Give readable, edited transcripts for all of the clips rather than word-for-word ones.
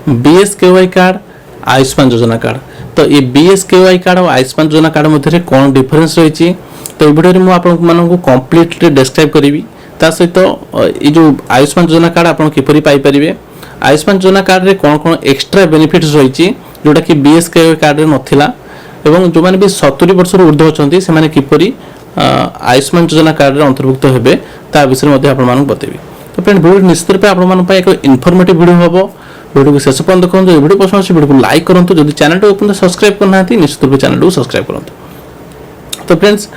BSKY card Ayushman योजना card. तो ये बीएसकेवाई कार्ड और आयुष्मान योजना कार्ड मध्य कौन डिफरेन्स रही तो ये वीडियो में आपको कंप्लीटली डिस्क्राइब करी। ता सहित ये जो आयुष्मान योजना कार्ड आप किपरि पाई परिबे, आयुष्मान योजना कार्ड रे कौन कौन एक्स्ट्रा बेनिफिट्स रही जोटा कि बीएसकेवाई कार्ड रे नथिला एवं जो माने भी 70 वर्ष ऊर्ध्व अछंती से माने किपरि आयुष्मान योजना कार्ड रे अंतर्भुक्त हेबे ता विषय मध्ये आपण मानक बतेबी। तो फ्रेंड वीडियो निश्चित रूप आपण मान एक इनफॉर्मेटिव वीडियो हबो। वीडियो को शेष पर्यंत देखो। वीडियो पसंद आछी वीडियो को लाइक करंतु, जदि चैनल को अपन सब्सक्राइब करना है निश्चित रूप चैनल को सब्सक्राइब करंतु। तो फ्रेंड्स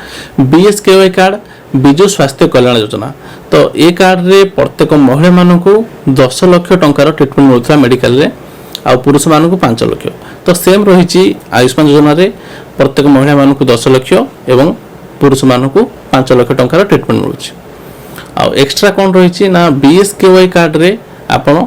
बीएसकेवाई कार्ड विजु स्वास्थ्य कल्याण योजना, तो ये कार्ड रे प्रत्येक महिला मानक 10 लाख टंकार ट्रिटमेंट मिलता मेडिकल रे आ पुरुष मानक 5 लाख। तो सेम रही आयुष्मान योजना रे प्रत्येक महिला मानक 10 लाख एवं पुरुष मानक 5 लाख टंकार ट्रिटमेंट मिलुछि। आ एक्स्ट्रा कौन रही ना बीएसकेवाई कार्ड रे आपण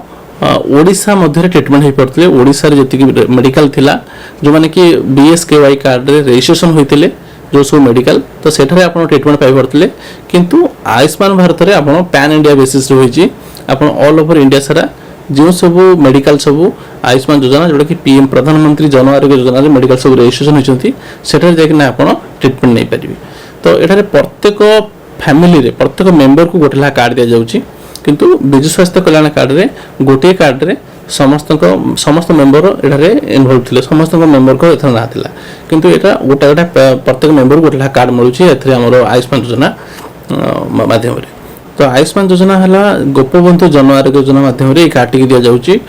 ओडिशा मध्य ट्रिटमेंट हो पड़ते। ओडिशा रे जति मेडिकल थिला जो माने कि बीएसकेवाई कार्ड रे रजिस्ट्रेशन होइतिले जो सब मेडिकल, तो सेठारे आपण ट्रिटमेंट पाई पड़ते। किंतु आयुष्मान भारत रे आपण पैन इंडिया बेसिस होइछि, आपण ऑल ओवर इंडिया सारा जो सब मेडिकल सब आयुष्मान योजना जोटा कि पीएम प्रधानमंत्री जन आरोग्य योजना रे मेडिकल सब रजिस्ट्रेशन होइछंती सेठारे जाकि आपण ट्रिटमेंट नै पारिबे। तो एठारे प्रत्येक फैमिली रे प्रत्येक मेंबर को गोटेला कार्ड दिया जाउछि, किंतु विजु स्वास्थ्य कल्याण कार्ड रे गोटे कार्ड रे समस्त मेंबर एठारे इन्वॉल्व थिले, समस्त मेंबर को एथरा ना थिला, किंतु एटा गोटा प्रत्येक मेंबर गोटेला कार्ड मिलुछि एथरे हमरो आयुष्मान योजना माध्यम रे। तो आयुष्मान योजना हला गोपबंधु जन आरोग्य योजना माध्यम रे कार्ड टी दिया जाउछि।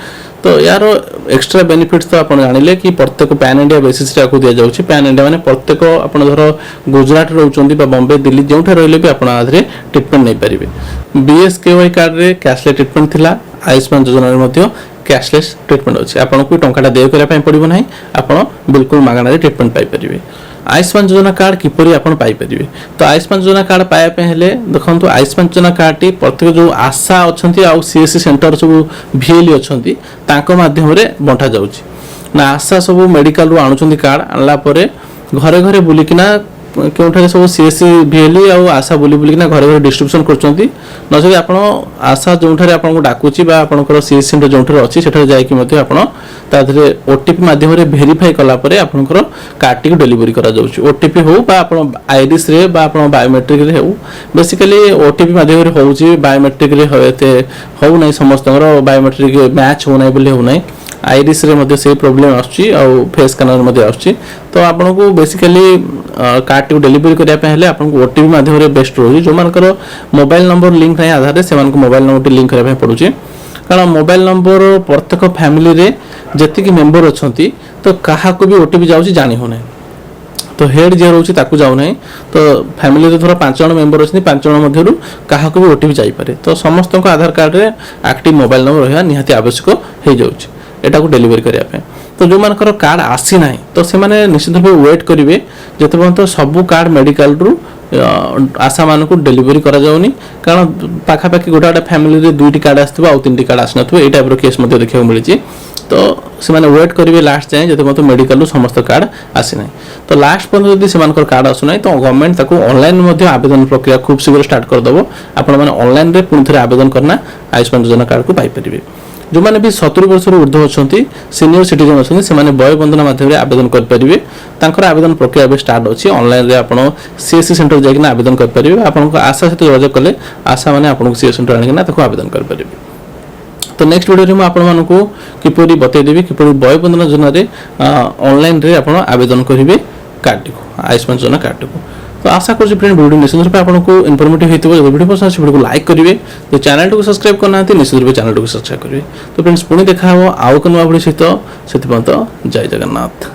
तो यार एक्स्ट्रा बेनिफिट्स तो आपण जानिले कि प्रत्येक पैन इंडिया बेसिस रे आकु दिया जाउछि। पैन इंडिया माने प्रत्येक आपण धर गुजरात रहउचंदी बा बॉम्बे दिल्ली जोठा रहले भी आपण आधरे ट्रिटमेंट नै परिबे। बीएसकेवाई कार्ड रे कैशलेस ट्रिटमेंट थिला, आयुष्मान योजना रे मध्ये कैशलेस ट्रिटमेंट अछि। आपण को टंकाटा दे करिया पय पड़िबो नाही, आपण बिल्कुल मागणा रे ट्रिटमेंट पाई परिबे। आयुष्मान योजना कार्ड किपरि आपण पाई परिबे, तो आयुष्मान योजना कार्ड पाया पे हेले देखंतु आयुष्मान योजना कार्ड टी प्रत्येक जो आशा अछंती आ सीएससी सेंटर सब भिएलई अछंती तांको माध्यम रे बंटा जाउची ना। आशा सब मेडिकल रो आनुचंती कार्ड आनला परे घरे घरे बुलिकिना केउठारे सब सीएससी भिएलई आ आशा बुलिकिना घरे घरे डिस्ट्रीब्यूशन करचंती। नसे आपण आशा जोठारे आपण को डाकुची बा आपनकर सीएससी सेंटर जोठारे अछि सेठारे जाय कि मध्ये आपण ताधरे ओटीपी माध्यम रे वेरीफाई कला परे आपनकर कार्ड टी डिलीवरी करा जाउची। ओटीपी हो बा आपण आईडिस रे बा आपण बायोमेट्रिक रे हो, बेसिकली ओटीपी माध्यम रे होउची, बायोमेट्रिक रे होएते हो नै, समस्तकर बायोमेट्रिक मैच हो नै बोले हो नै। आईडिस रे मध्ये से प्रॉब्लम आछी आ फेस स्कैनर मध्ये आछी। तो आपन को बेसिकली कार्ड टी डिलीवरी करिया पे हेले आपन को ओटीपी माध्यम रे बेस्ट रोजी। जो मानकर मोबाइल नंबर लिंक नै आधार रे से मान को मोबाइल नंबर टी लिंक करिया पे पडुची, कारण मोबाइल नंबर प्रत्येक फैमिली रे जति कि मेंबर अछंती तो काहा को भी ओटीपी जाउची जानि हो नै। तो हेड जे रहउची ताकू जाउ नै। तो फैमिली रे थोड़ा 5 जण मेंबर अछनी, 5 जण मध्यरु काहा को भी ओटीपी जाई पारे। तो समस्त को आधार कार्ड रे एक्टिव मोबाइल नंबर रहया निहाती आवश्यक हे जाउची एटा को डिलीवरी करिया पे। तो जो मानकर कार्ड आसी नाही तो से माने निश्चित रूप वेट करिवे जते पर्यंत सब कार्ड मेडिकल रु आशा मान को डिलीवरी करा जाउनी, कारण पाखा पाखी गोटा फैमिली रे 2टी कार्ड आस्तबो आ 3टी कार्ड आसनथबो ए टाइप रो केस मध्ये देखियो मिलिछि। तो से माने वेट करिवे लास्ट जाय जते पर्यंत मेडिकल रु समस्त कार्ड आसी नाही। तो लास्ट पर्यंत जदि से मानकर कार्ड आसु नाही तो गवर्नमेंट ताको ऑनलाइन मध्ये आवेदन प्रक्रिया खूब शीघ्र स्टार्ट कर दबो। आपण माने ऑनलाइन रे पुन थरे आवेदन करना आयुष्मान योजना कार्ड को पाई परिबे। जो माने भी 70 वर्ष ऊर्ध्व अछंती सीनियर सिटीजन अछंती से माने बय बंधन माध्यम रे आवेदन कर परिबे। तांकर आवेदन प्रक्रिया बे स्टार्ट अछि। ऑनलाइन रे आपण सीएससी सेंटर जाकिना आवेदन कर परिबे। आपण को आशा सहित जोगाजोग कले आशा माने आपण को सीएससी सेंटर आनिकिना ताको आवेदन कर परिबे। तो नेक्स्ट वीडियो रे म आपण मानको किपरि बतै देबी किपरि बय बंधन योजना रे ऑनलाइन रे आपण आवेदन करिवे कार्ड को, आयुष्मान योजना कार्ड को। तो आशा कर फ्रेंड वीडियो निश्चित रूप आपको इनफॉर्मेटिव होइतो। जब वीडियो पसंद वीडियो को लाइक करिवे, तो चैनल को सब्सक्राइब करना निश्चित रूप चैनल को सब्सक्राइब करिवे। तो फ्रेंड्स पुणी देखा हो आउ कोन वीडियो सहित, सेति पर्यंत जय जगन्नाथ।